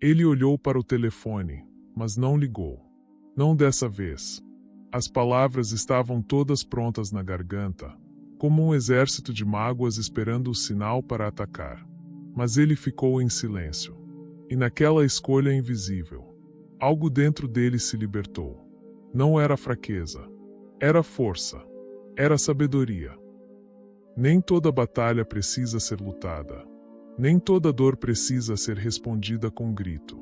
Ele olhou para o telefone, mas não ligou. Não dessa vez. As palavras estavam todas prontas na garganta, como um exército de mágoas esperando o sinal para atacar. Mas ele ficou em silêncio. E naquela escolha invisível, algo dentro dele se libertou. Não era fraqueza. Era força. Era sabedoria. Nem toda batalha precisa ser lutada. Nem toda dor precisa ser respondida com um grito.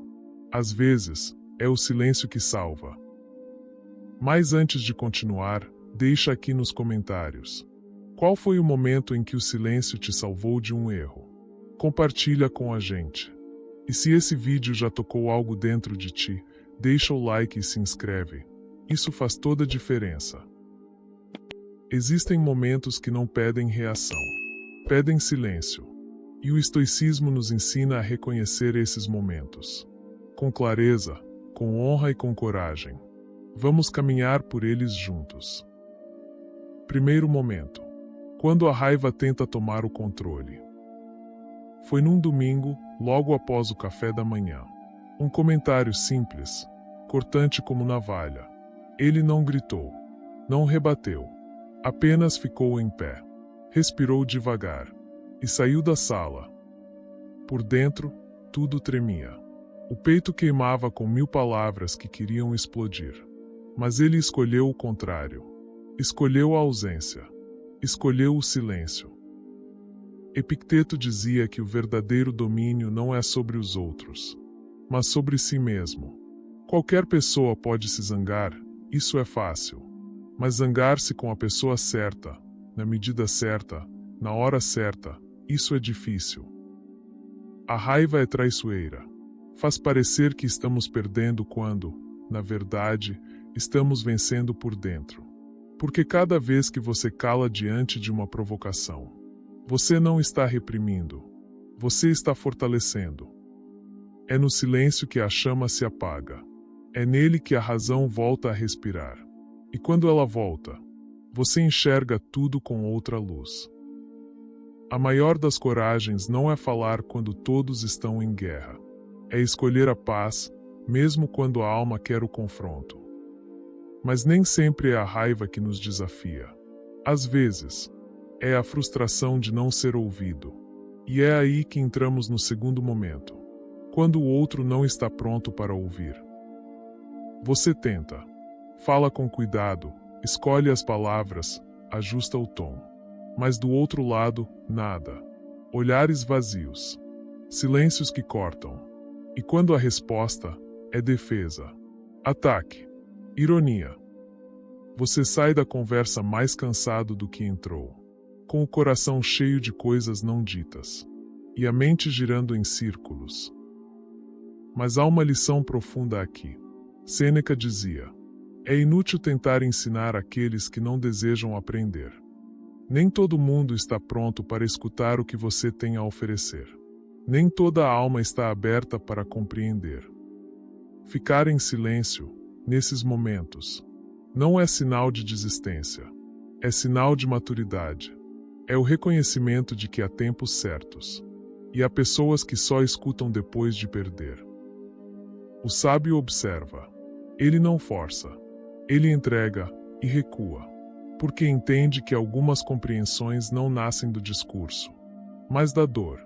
Às vezes, é o silêncio que salva. Mas antes de continuar, deixa aqui nos comentários. Qual foi o momento em que o silêncio te salvou de um erro? Compartilha com a gente. E se esse vídeo já tocou algo dentro de ti, deixa o like e se inscreve. Isso faz toda a diferença. Existem momentos que não pedem reação. Pedem silêncio. E o estoicismo nos ensina a reconhecer esses momentos. Com clareza, com honra e com coragem. Vamos caminhar por eles juntos. Primeiro momento. Quando a raiva tenta tomar o controle. Foi num domingo, logo após o café da manhã. Um comentário simples, cortante como navalha. Ele não gritou. Não rebateu. Apenas ficou em pé. Respirou devagar. E saiu da sala. Por dentro, tudo tremia. O peito queimava com 1000 palavras que queriam explodir. Mas ele escolheu o contrário. Escolheu a ausência. Escolheu o silêncio. Epicteto dizia que o verdadeiro domínio não é sobre os outros, mas sobre si mesmo. Qualquer pessoa pode se zangar, isso é fácil. Mas zangar-se com a pessoa certa, na medida certa, na hora certa, isso é difícil. A raiva é traiçoeira. Faz parecer que estamos perdendo quando, na verdade, estamos vencendo por dentro. Porque cada vez que você cala diante de uma provocação, você não está reprimindo, você está fortalecendo. É no silêncio que a chama se apaga. É nele que a razão volta a respirar. E quando ela volta, você enxerga tudo com outra luz. A maior das coragens não é falar quando todos estão em guerra. É escolher a paz, mesmo quando a alma quer o confronto. Mas nem sempre é a raiva que nos desafia. Às vezes, é a frustração de não ser ouvido. E é aí que entramos no segundo momento, quando o outro não está pronto para ouvir. Você tenta. Fala com cuidado, escolhe as palavras, ajusta o tom. Mas do outro lado, nada. Olhares vazios. Silêncios que cortam. E quando a resposta é defesa, ataque, ironia, você sai da conversa mais cansado do que entrou, com o coração cheio de coisas não ditas, e a mente girando em círculos. Mas há uma lição profunda aqui. Sêneca dizia: é inútil tentar ensinar aqueles que não desejam aprender. Nem todo mundo está pronto para escutar o que você tem a oferecer. Nem toda a alma está aberta para compreender. Ficar em silêncio, nesses momentos, não é sinal de desistência. É sinal de maturidade. É o reconhecimento de que há tempos certos. E há pessoas que só escutam depois de perder. O sábio observa. Ele não força. Ele entrega e recua. Porque entende que algumas compreensões não nascem do discurso, mas da dor.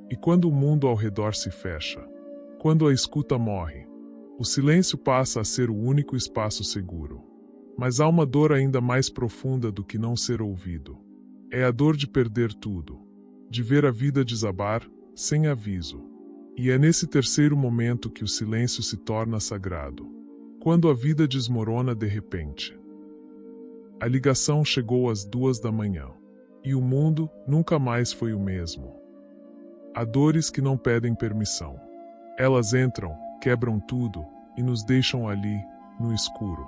E quando o mundo ao redor se fecha, quando a escuta morre, o silêncio passa a ser o único espaço seguro. Mas há uma dor ainda mais profunda do que não ser ouvido. É a dor de perder tudo, de ver a vida desabar, sem aviso. E é nesse terceiro momento que o silêncio se torna sagrado. Quando a vida desmorona de repente. A ligação chegou às 2 da manhã. E o mundo nunca mais foi o mesmo. Há dores que não pedem permissão. Elas entram, quebram tudo, e nos deixam ali, no escuro.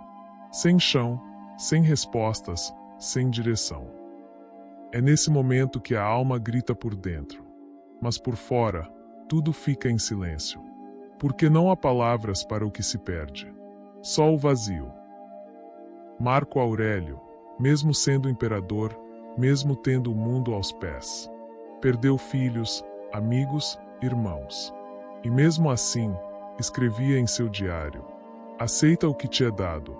Sem chão, sem respostas, sem direção. É nesse momento que a alma grita por dentro. Mas por fora, tudo fica em silêncio. Porque não há palavras para o que se perde. Só o vazio. Marco Aurélio, mesmo sendo imperador, mesmo tendo o mundo aos pés, perdeu filhos, amigos, irmãos. E mesmo assim, escrevia em seu diário: aceita o que te é dado,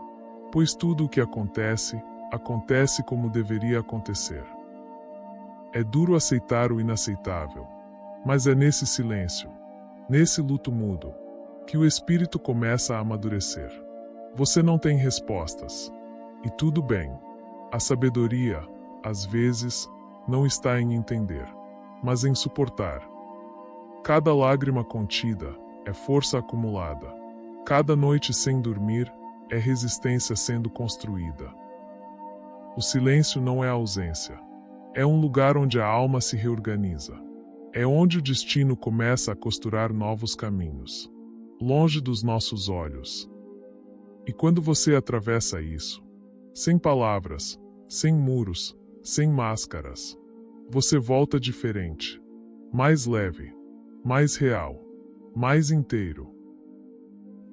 pois tudo o que acontece, acontece como deveria acontecer. É duro aceitar o inaceitável, mas é nesse silêncio, nesse luto mudo, que o espírito começa a amadurecer. Você não tem respostas. E tudo bem. A sabedoria, às vezes, não está em entender, mas em suportar. Cada lágrima contida é força acumulada. Cada noite sem dormir é resistência sendo construída. O silêncio não é ausência. É um lugar onde a alma se reorganiza. É onde o destino começa a costurar novos caminhos, longe dos nossos olhos. E quando você atravessa isso, sem palavras, sem muros, sem máscaras, você volta diferente, mais leve, mais real, mais inteiro.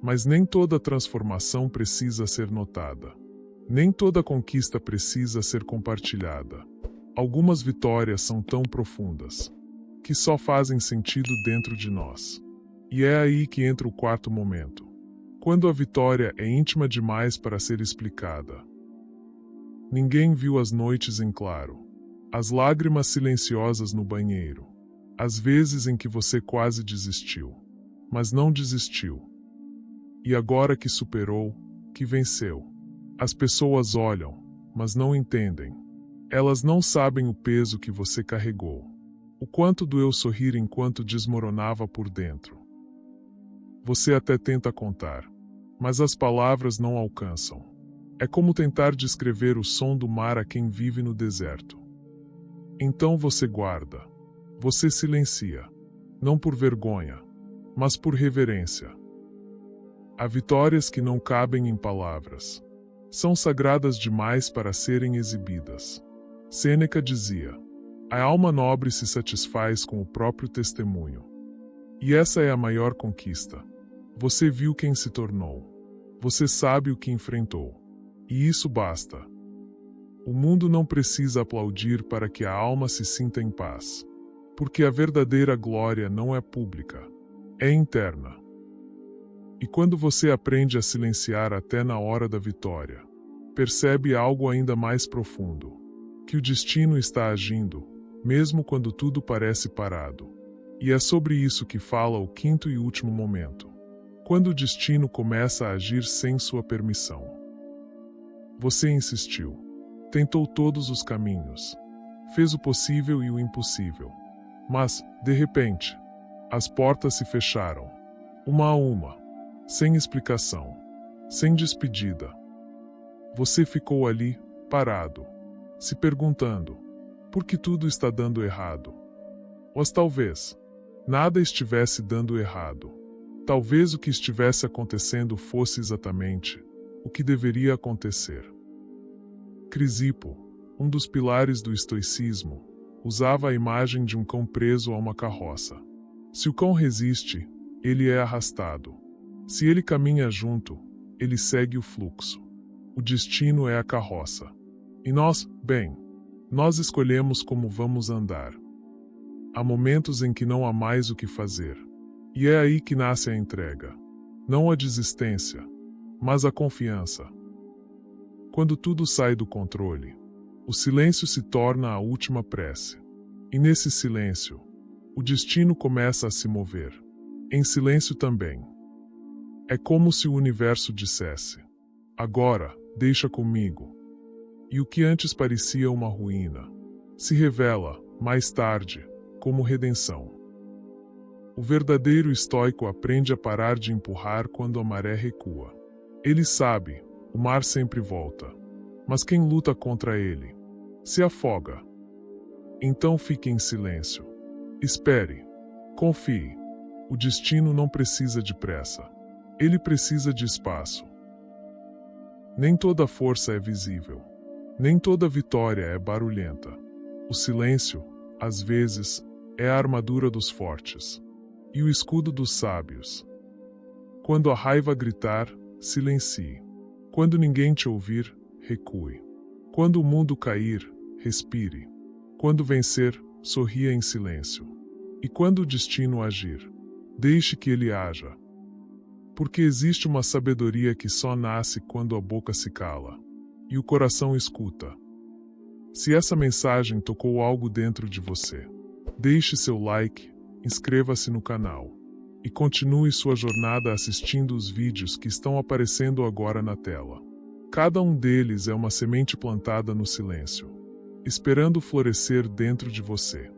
Mas nem toda transformação precisa ser notada. Nem toda conquista precisa ser compartilhada. Algumas vitórias são tão profundas que só fazem sentido dentro de nós. E é aí que entra o quarto momento, quando a vitória é íntima demais para ser explicada. Ninguém viu as noites em claro, as lágrimas silenciosas no banheiro, as vezes em que você quase desistiu, mas não desistiu. E agora que superou, que venceu, as pessoas olham, mas não entendem. Elas não sabem o peso que você carregou, o quanto doeu sorrir enquanto desmoronava por dentro. Você até tenta contar, mas as palavras não alcançam. É como tentar descrever o som do mar a quem vive no deserto. Então você guarda. Você silencia. Não por vergonha, mas por reverência. Há vitórias que não cabem em palavras. São sagradas demais para serem exibidas. Sêneca dizia: a alma nobre se satisfaz com o próprio testemunho. E essa é a maior conquista. Você viu quem se tornou. Você sabe o que enfrentou. E isso basta. O mundo não precisa aplaudir para que a alma se sinta em paz. Porque a verdadeira glória não é pública. É interna. E quando você aprende a silenciar até na hora da vitória, percebe algo ainda mais profundo. Que o destino está agindo, mesmo quando tudo parece parado. E é sobre isso que fala o quinto e último momento. Quando o destino começa a agir sem sua permissão. Você insistiu. Tentou todos os caminhos. Fez o possível e o impossível. Mas, de repente, as portas se fecharam. Uma a uma. Sem explicação. Sem despedida. Você ficou ali, parado. Se perguntando: por que tudo está dando errado? Ou talvez nada estivesse dando errado. Talvez o que estivesse acontecendo fosse exatamente o que deveria acontecer. Crisipo, um dos pilares do estoicismo, usava a imagem de um cão preso a uma carroça. Se o cão resiste, ele é arrastado. Se ele caminha junto, ele segue o fluxo. O destino é a carroça. E nós, bem, nós escolhemos como vamos andar. Há momentos em que não há mais o que fazer. E é aí que nasce a entrega. Não a desistência, mas a confiança. Quando tudo sai do controle, o silêncio se torna a última prece. E nesse silêncio, o destino começa a se mover. Em silêncio também. É como se o universo dissesse: agora, deixa comigo. E o que antes parecia uma ruína, se revela, mais tarde, como redenção. O verdadeiro estoico aprende a parar de empurrar quando a maré recua. Ele sabe, o mar sempre volta. Mas quem luta contra ele se afoga. Então fique em silêncio. Espere. Confie. O destino não precisa de pressa. Ele precisa de espaço. Nem toda força é visível. Nem toda vitória é barulhenta. O silêncio, às vezes, é a armadura dos fortes e o escudo dos sábios. Quando a raiva gritar, silencie. Quando ninguém te ouvir, recue. Quando o mundo cair, respire. Quando vencer, sorria em silêncio. E quando o destino agir, Deixe que ele haja. Porque existe uma sabedoria que só nasce quando a boca se cala e o coração escuta. Se essa mensagem tocou algo dentro de você, deixe seu like, inscreva-se no canal e continue sua jornada assistindo os vídeos que estão aparecendo agora na tela. Cada um deles é uma semente plantada no silêncio, esperando florescer dentro de você.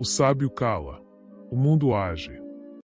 O sábio cala, o mundo age.